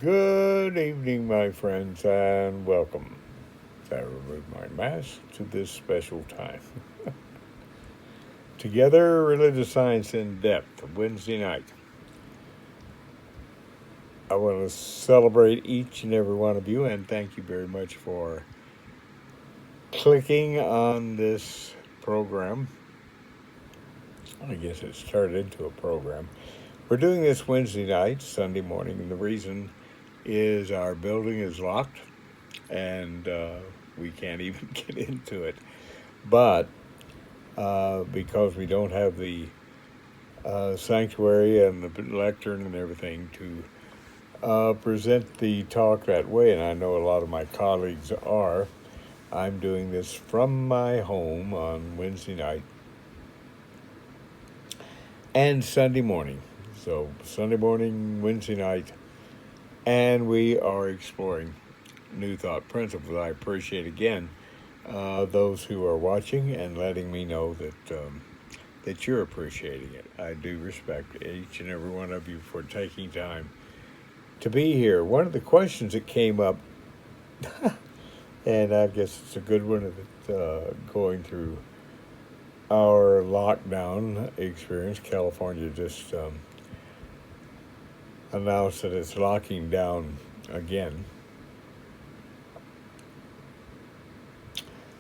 Good evening, my friends, and welcome. I remove my mask to this special time. Together, Religious Science in Depth, Wednesday night. I want to celebrate each and every one of you and thank you very much for clicking on this program. I guess it's turned into a program. We're doing this Wednesday night, Sunday morning, and the reason is our building is locked and we can't even get into it. But because we don't have the sanctuary and the lectern and everything to present the talk that way, and I know a lot of my colleagues are, I'm doing this from my home on Wednesday night and Sunday morning. So, Sunday morning, Wednesday night, and we are exploring New Thought Principles. I appreciate again those who are watching and letting me know that you're appreciating it. I do respect each and every one of you for taking time to be here. One of the questions that came up, and I guess it's a good one, going through our lockdown experience. California just announced that it's locking down again.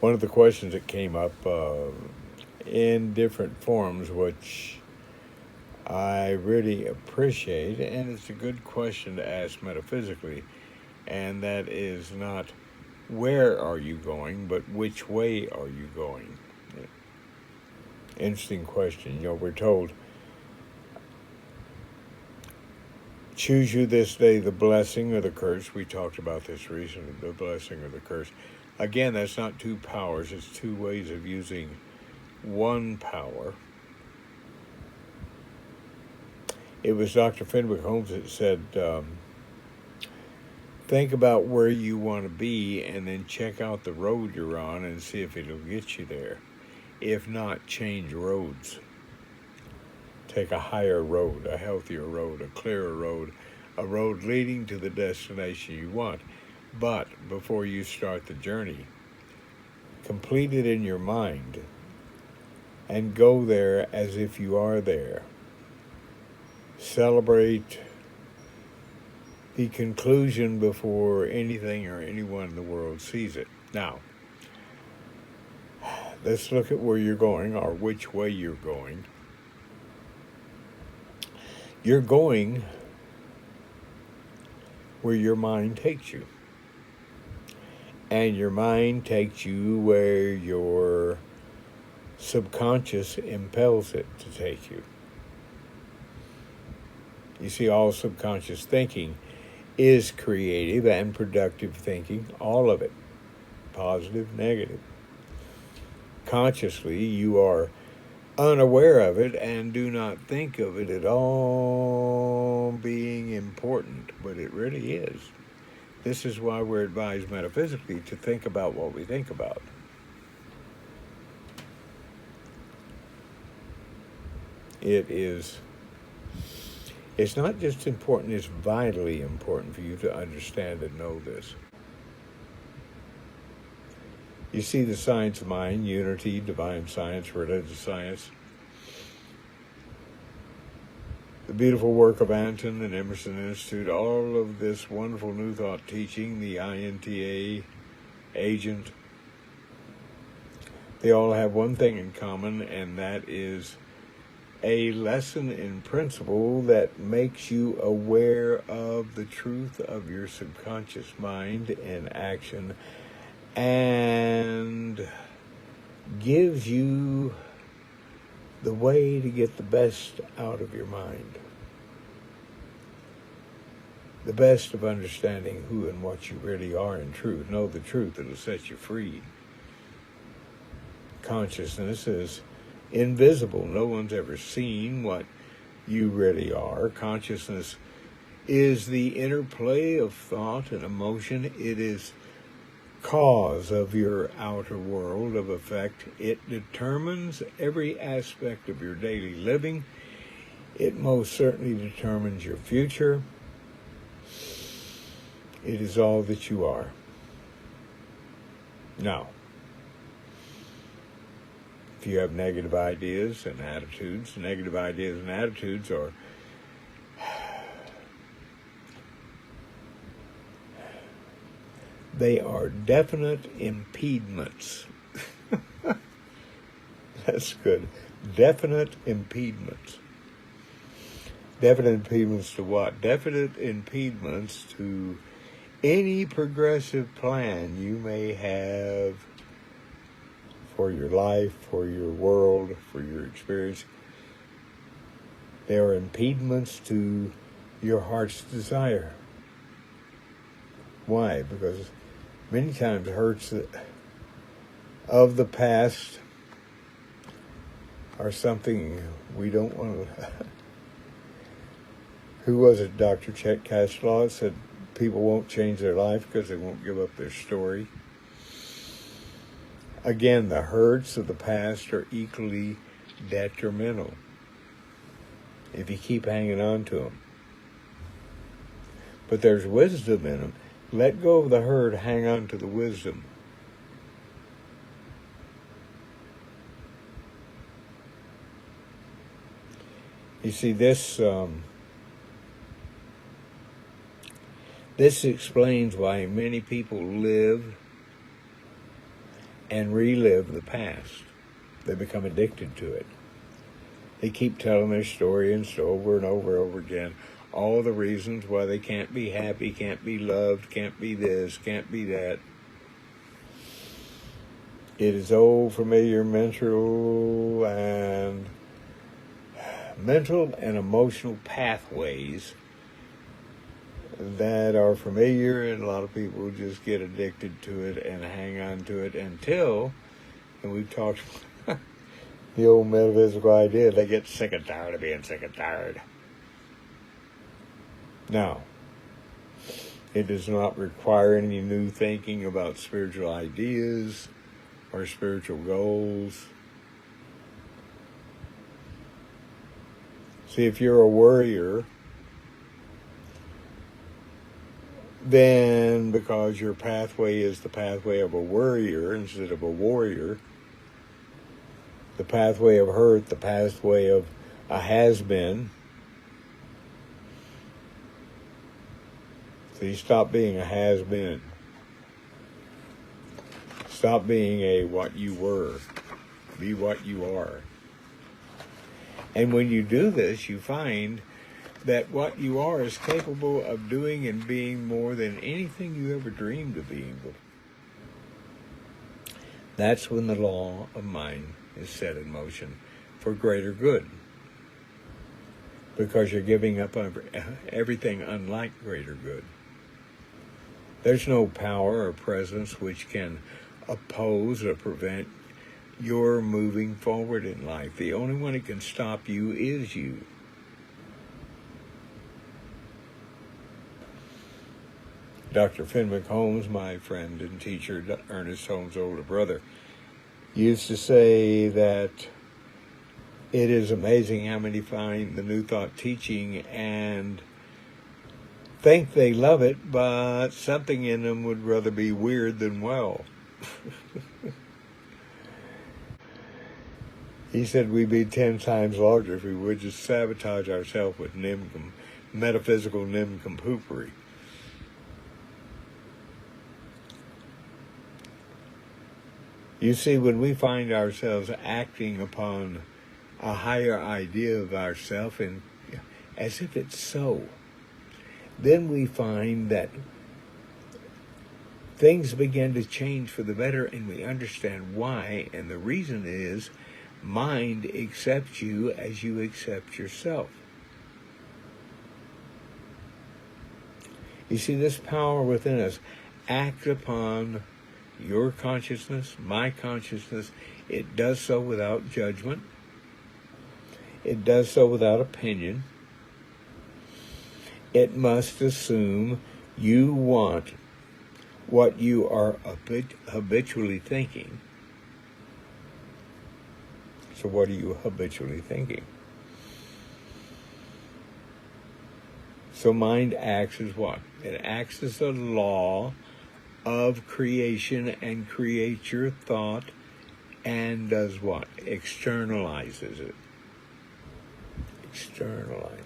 One of the questions that came up in different forms, which I really appreciate, and it's a good question to ask metaphysically, and that is not where are you going, but which way are you going? Interesting question. We're told, choose you this day the blessing or the curse. We talked about this recently, the blessing or the curse. Again, that's not two powers, it's two ways of using one power. It was Dr. Fenwick Holmes that said, think about where you want to be and then check out the road you're on and see if it'll get you there. If not, change roads. Take a higher road, a healthier road, a clearer road, a road leading to the destination you want. But before you start the journey, complete it in your mind and go there as if you are there. Celebrate the conclusion before anything or anyone in the world sees it. Now, let's look at where you're going or which way you're going. You're going where your mind takes you. And your mind takes you where your subconscious impels it to take you. You see, all subconscious thinking is creative and productive thinking, all of it, positive, negative. Consciously, you are unaware of it and do not think of it at all being important, but it really is. This is why we're advised metaphysically to think about what we think about. It's not just important, it's vitally important for you to understand and know this. You see, the science of mind, unity, divine science, religious science, the beautiful work of Anton and Emerson Institute, all of this wonderful New Thought teaching, the INTA, agent, they all have one thing in common, and that is a lesson in principle that makes you aware of the truth of your subconscious mind in action and gives you the way to get the best out of your mind. The best of understanding who and what you really are in truth. Know the truth, it'll set you free. Consciousness is invisible. No one's ever seen what you really are. Consciousness is the interplay of thought and emotion. It is cause of your outer world of effect. It determines every aspect of your daily living. It most certainly determines your future. It is all that you are. Now, if you have negative ideas and attitudes are they are definite impediments. That's good. Definite impediments. Definite impediments to what? Definite impediments to any progressive plan you may have for your life, for your world, for your experience. They are impediments to your heart's desire. Why? Because many times hurts of the past are something we don't want to... Who was it? Dr. Chet Castle said people won't change their life because they won't give up their story. Again, the hurts of the past are equally detrimental if you keep hanging on to them. But there's wisdom in them. Let go of the hurt, hang on to the wisdom. You see, this explains why many people live and relive the past. They become addicted to it. They keep telling their story and over and over and over again. All the reasons why they can't be happy, can't be loved, can't be this, can't be that. It is old, familiar, mental and emotional pathways that are familiar, and a lot of people just get addicted to it and hang on to it until, and we've talked the old metaphysical idea, they get sick and tired of being sick and tired. Now, it does not require any new thinking about spiritual ideas or spiritual goals. See, if you're a worrier, then because your pathway is the pathway of a worrier instead of a warrior, the pathway of hurt, the pathway of a has-been, so you stop being a has-been. Stop being a what you were. Be what you are. And when you do this, you find that what you are is capable of doing and being more than anything you ever dreamed of being. That's when the law of mind is set in motion for greater good. Because you're giving up everything unlike greater good. There's no power or presence which can oppose or prevent your moving forward in life. The only one that can stop you is you. Dr. Fenwick Holmes, my friend and teacher, Ernest Holmes' older brother, used to say that it is amazing how many find the New Thought teaching and think they love it, but something in them would rather be weird than well. He said we'd be 10 times larger if we would just sabotage ourselves with metaphysical nincompoopry. You see, when we find ourselves acting upon a higher idea of ourselves and as if it's so, then we find that things begin to change for the better, and we understand why, and the reason is mind accepts you as you accept yourself. You see, this power within us acts upon your consciousness, my consciousness. It does so without judgment. It does so without opinion. It must assume you want what you are habitually thinking. So what are you habitually thinking? So mind acts as what? It acts as a law of creation and creates your thought and does what? Externalizes it. Externalizes.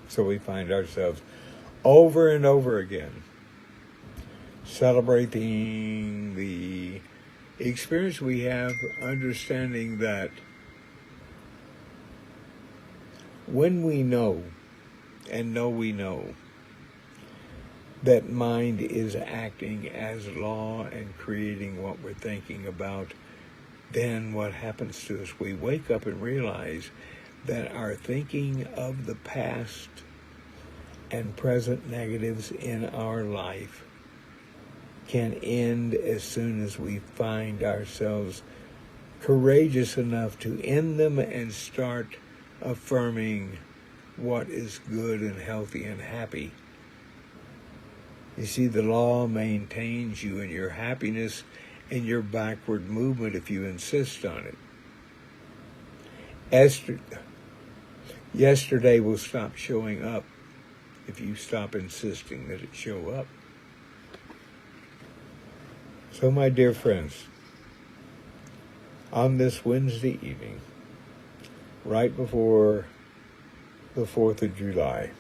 So we find ourselves over and over again celebrating the experience we have, understanding that when we know, and know we know, that mind is acting as law and creating what we're thinking about, then what happens to us? We wake up and realize that our thinking of the past and present negatives in our life can end as soon as we find ourselves courageous enough to end them and start affirming what is good and healthy and happy. You see, the law maintains you in your happiness and your backward movement if you insist on it. Yesterday will stop showing up if you stop insisting that it show up. So, my dear friends, on this Wednesday evening, right before the 4th of July,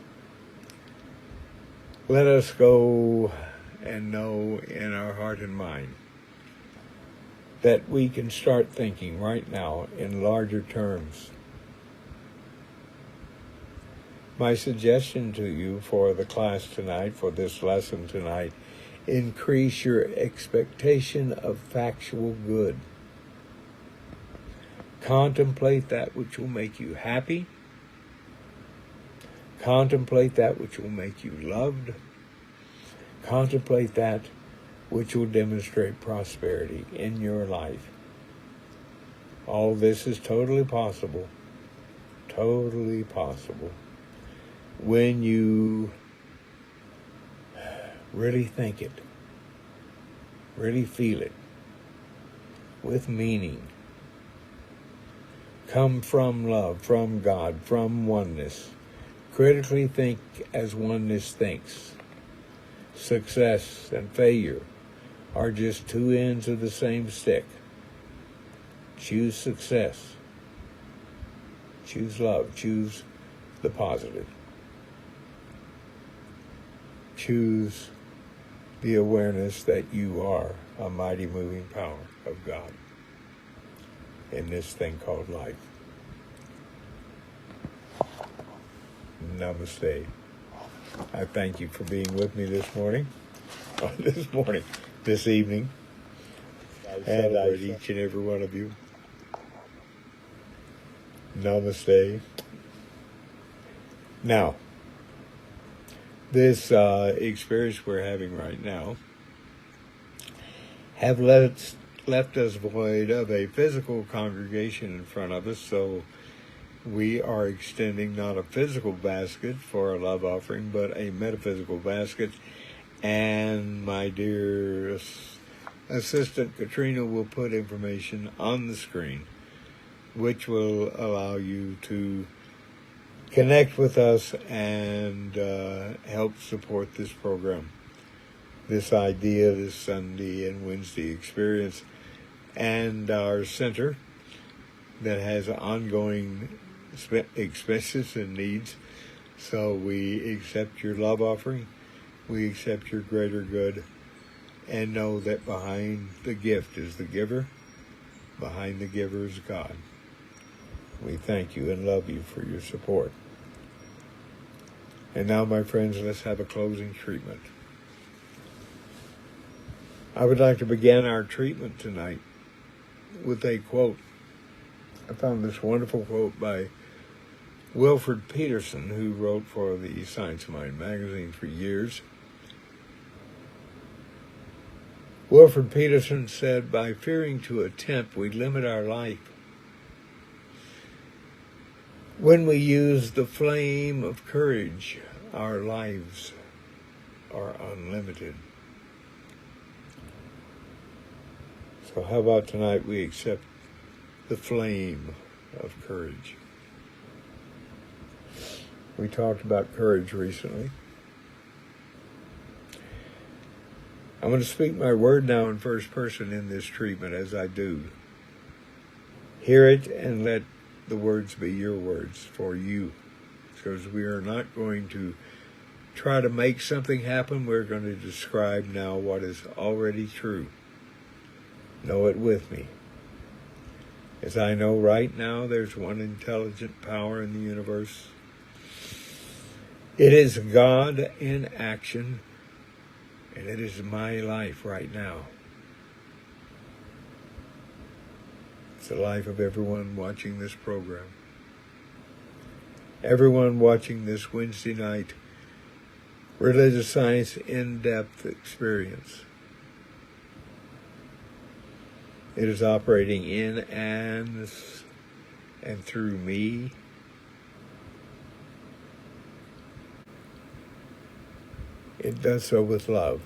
let us go and know in our heart and mind that we can start thinking right now in larger terms. My suggestion to you for the class tonight, for this lesson tonight, increase your expectation of factual good. Contemplate that which will make you happy. Contemplate that which will make you loved. Contemplate that which will demonstrate prosperity in your life. All this is totally possible. Totally possible. When you really think it, really feel it, with meaning, come from love, from God, from oneness. Critically think as oneness thinks. Success and failure are just two ends of the same stick. Choose success. Choose love. Choose the positive. Choose the awareness that you are a mighty moving power of God in this thing called life. Namaste. I thank you for being with me this evening, and I each and every one of you. Namaste. Now, this experience we're having right now have left us void of a physical congregation in front of us, so we are extending not a physical basket for a love offering, but a metaphysical basket. And my dear assistant Katrina will put information on the screen, which will allow you to connect with us and help support this program, this idea, this Sunday and Wednesday experience, and our center that has ongoing expenses and needs. So we accept your love offering, we accept your greater good, and know that behind the gift is the giver, behind the giver is God. We thank you and love you for your support. And now, my friends, let's have a closing treatment. I would like to begin our treatment tonight with a quote. I found this wonderful quote by Wilfred Peterson, who wrote for the Science of Mind magazine for years. Wilfred Peterson said, "By fearing to attempt, we limit our life. When we use the flame of courage, our lives are unlimited." So how about tonight we accept the flame of courage. We talked about courage recently. I'm going to speak my word now in first person in this treatment as I do. Hear it and let the words be your words for you. Because we are not going to try to make something happen. We're going to describe now what is already true. Know it with me. As I know right now, there's one intelligent power in the universe. It is God in action, and it is my life right now. It's the life of everyone watching this program. Everyone watching this Wednesday night religious science in-depth experience. It is operating in and through me. It does so with love.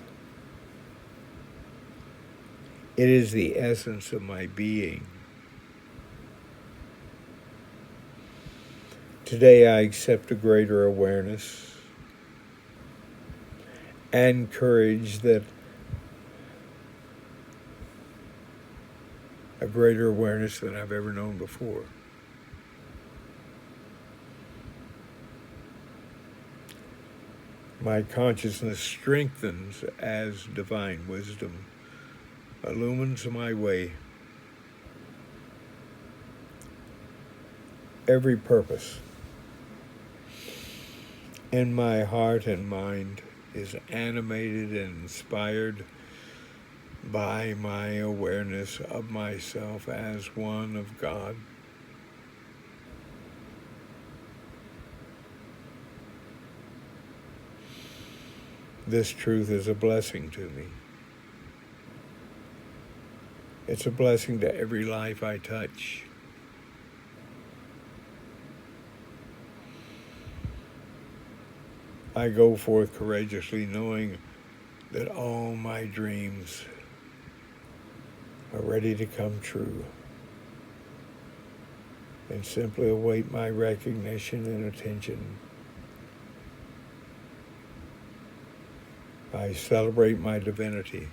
It is the essence of my being. Today I accept a greater awareness and courage that a greater awareness than I've ever known before. My consciousness strengthens as divine wisdom illumines my way. Every purpose in my heart and mind is animated and inspired by my awareness of myself as one of God. This truth is a blessing to me. It's a blessing to every life I touch. I go forth courageously knowing that all my dreams are ready to come true, and simply await my recognition and attention. I celebrate my divinity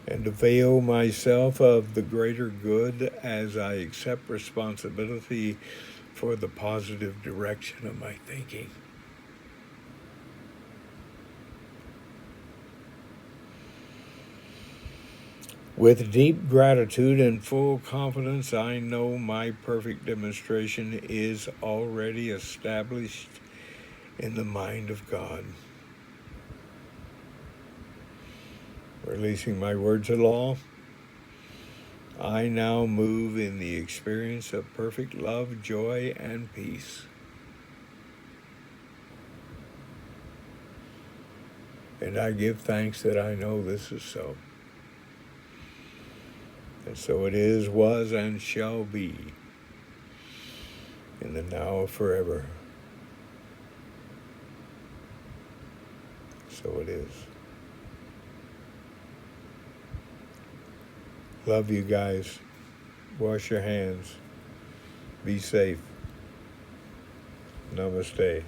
and avail myself of the greater good as I accept responsibility for the positive direction of my thinking. With deep gratitude and full confidence, I know my perfect demonstration is already established in the mind of God. Releasing my words of law, I now move in the experience of perfect love, joy, and peace. And I give thanks that I know this is so. And so it is, was, and shall be, in the now of forever. So it is. Love you guys. Wash your hands. Be safe. Namaste.